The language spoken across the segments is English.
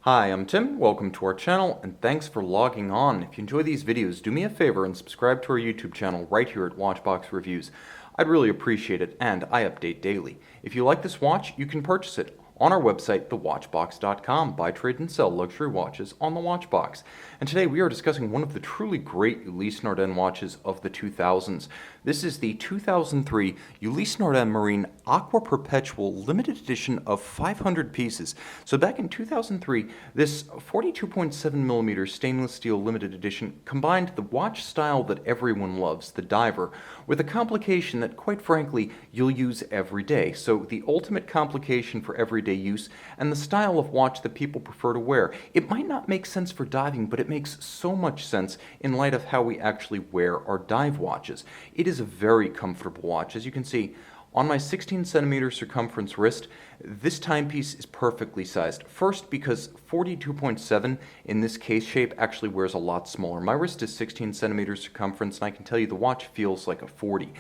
Hi, I'm Tim, welcome to our channel, and thanks for logging on. If you enjoy these videos, do me a favor and subscribe to our YouTube channel right here at Watchbox Reviews. I'd really appreciate it, and I update daily. If you like this watch, you can purchase it on our website, thewatchbox.com. Buy, trade, and sell luxury watches on the Watchbox. And today we are discussing one of the truly great Ulysse Nardin watches of the 2000s. This is the 2003 Ulysse Nardin Marine Aqua Perpetual limited edition of 500 pieces. So back in 2003, this 42.7mm stainless steel limited edition combined the watch style that everyone loves, the diver, with a complication that, quite frankly, you'll use every day. So the ultimate complication for everyday use and the style of watch that people prefer to wear. It might not make sense for diving, but it makes so much sense in light of how we actually wear our dive watches. It is a very comfortable watch. As you can see, on my 16cm circumference wrist, this timepiece is perfectly sized. First, because 42.7 in this case shape actually wears a lot smaller. My wrist is 16cm circumference, and I can tell you the watch feels like a 40.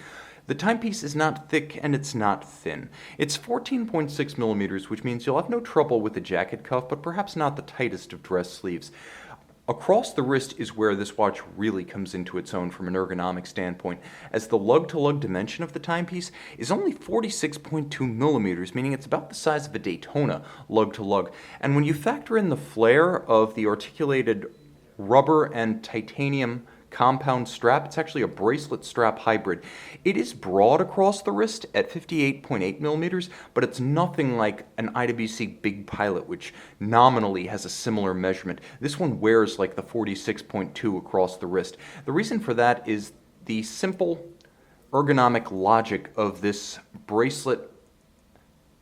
The timepiece is not thick and it's not thin. It's 14.6mm, which means you'll have no trouble with the jacket cuff, but perhaps not the tightest of dress sleeves. Across the wrist is where this watch really comes into its own from an ergonomic standpoint, as the lug-to-lug dimension of the timepiece is only 46.2mm, meaning it's about the size of a Daytona lug-to-lug. And when you factor in the flare of the articulated rubber and titanium compound strap, it's actually a bracelet strap hybrid. It is broad across the wrist at 58.8mm, but it's nothing like an IWC Big Pilot, which nominally has a similar measurement. This one wears like the 46.2 across the wrist. The reason for that is the simple ergonomic logic of this bracelet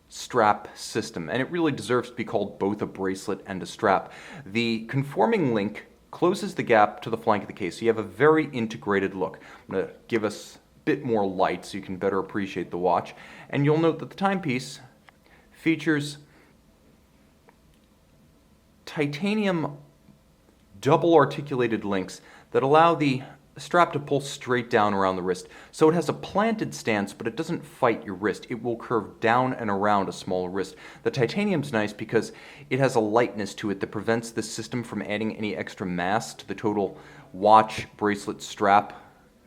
strap system, and it really deserves to be called both a bracelet and a strap. The conforming link closes the gap to the flank of the case, so you have a very integrated look. I'm going to give us a bit more light so you can better appreciate the watch. And you'll note that the timepiece features titanium double articulated links that allow the strap to pull straight down around the wrist. So it has a planted stance, but it doesn't fight your wrist. It will curve down and around a smaller wrist. The titanium's nice because it has a lightness to it that prevents this system from adding any extra mass to the total watch, bracelet, strap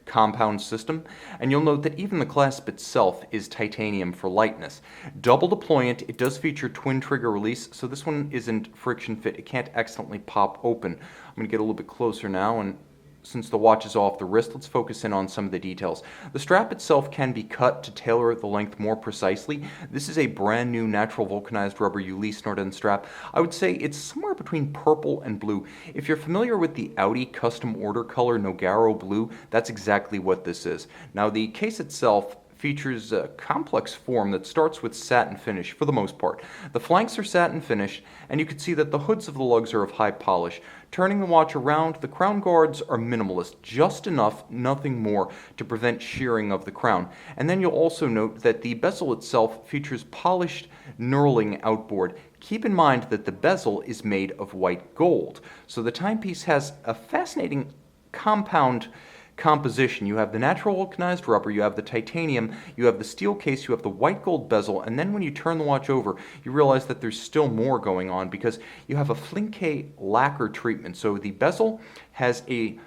compound system. And you'll note that even the clasp itself is titanium for lightness. Double deployant, it does feature twin trigger release, so this one isn't friction fit. It can't accidentally pop open. I'm going to get a little bit closer now, and since the watch is off the wrist, let's focus in on some of the details. The strap itself can be cut to tailor the length more precisely. This is a brand new natural vulcanized rubber Ulysse Nardin strap. I would say it's somewhere between purple and blue. If you're familiar with the Audi custom order color Nogaro blue, that's exactly what this is. Now the case itself features a complex form that starts with satin finish for the most part. The flanks are satin finished, and you can see that the hoods of the lugs are of high polish. Turning the watch around, the crown guards are minimalist, just enough, nothing more, to prevent shearing of the crown. And then you'll also note that the bezel itself features polished knurling outboard. Keep in mind that the bezel is made of white gold, so the timepiece has a fascinating compound composition. You have the natural vulcanized rubber, you have the titanium, you have the steel case, you have the white gold bezel, and then when you turn the watch over, you realize that there's still more going on because you have a flinke lacquer treatment. So the bezel has a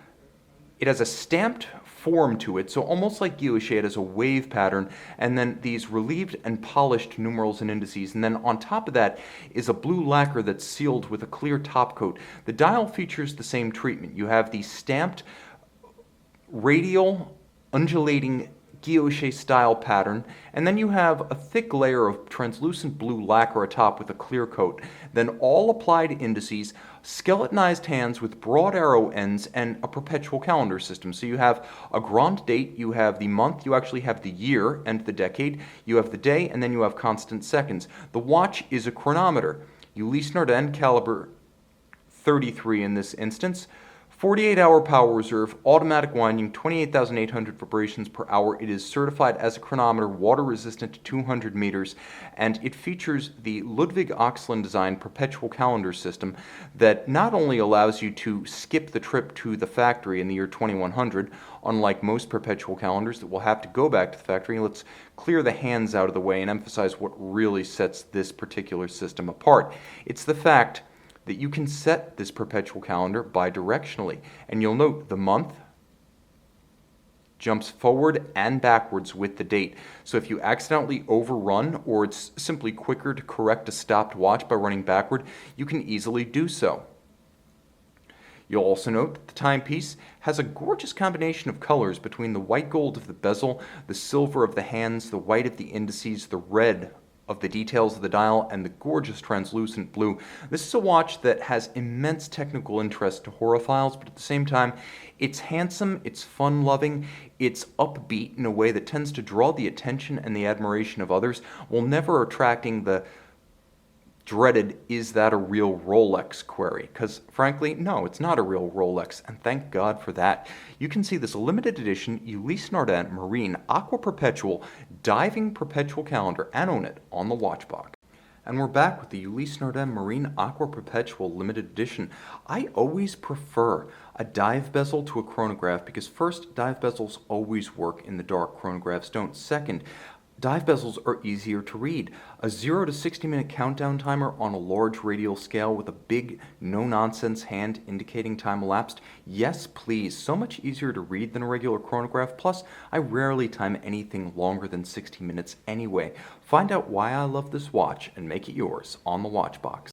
stamped form to it, so almost like guilloche, it has a wave pattern, and then these relieved and polished numerals and indices, and then on top of that is a blue lacquer that's sealed with a clear top coat. The dial features the same treatment. You have the stamped radial undulating guilloche style pattern, and then you have a thick layer of translucent blue lacquer atop with a clear coat, then all applied indices, skeletonized hands with broad arrow ends, and a perpetual calendar system. So you have a grand date, you have the month, you actually have the year and the decade, you have the day, and then you have constant seconds. The watch is a chronometer. Ulysse Nardin caliber 33 in this instance. 48-hour power reserve, automatic winding, 28,800 vibrations per hour. It is certified as a chronometer, water resistant to 200 meters, and it features the Ludwig Oxlin designed perpetual calendar system that not only allows you to skip the trip to the factory in the year 2100, unlike most perpetual calendars that will have to go back to the factory. Let's clear the hands out of the way and emphasize what really sets this particular system apart. It's the fact that you can set this perpetual calendar bidirectionally. And you'll note the month jumps forward and backwards with the date. So if you accidentally overrun, or it's simply quicker to correct a stopped watch by running backward, you can easily do so. You'll also note that the timepiece has a gorgeous combination of colors between the white gold of the bezel, the silver of the hands, the white of the indices, the red of the details of the dial, and the gorgeous translucent blue. This is a watch that has immense technical interest to horophiles, but at the same time, it's handsome, it's fun-loving, it's upbeat in a way that tends to draw the attention and the admiration of others, while never attracting the dreaded, "is that a real Rolex?" query, because frankly, no, it's not a real Rolex, and thank God for that. You can see this limited edition Ulysse Nardin Marine Aqua Perpetual diving perpetual calendar and own it on the watch box. And we're back with the Ulysse Nardin Marine Aqua Perpetual limited edition. I always prefer a dive bezel to a chronograph because first, dive bezels always work in the dark, chronographs don't. Second, dive bezels are easier to read. A 0 to 60-minute countdown timer on a large radial scale with a big, no-nonsense hand indicating time elapsed. Yes, please. So much easier to read than a regular chronograph. Plus, I rarely time anything longer than 60 minutes anyway. Find out why I love this watch and make it yours on the Watchbox.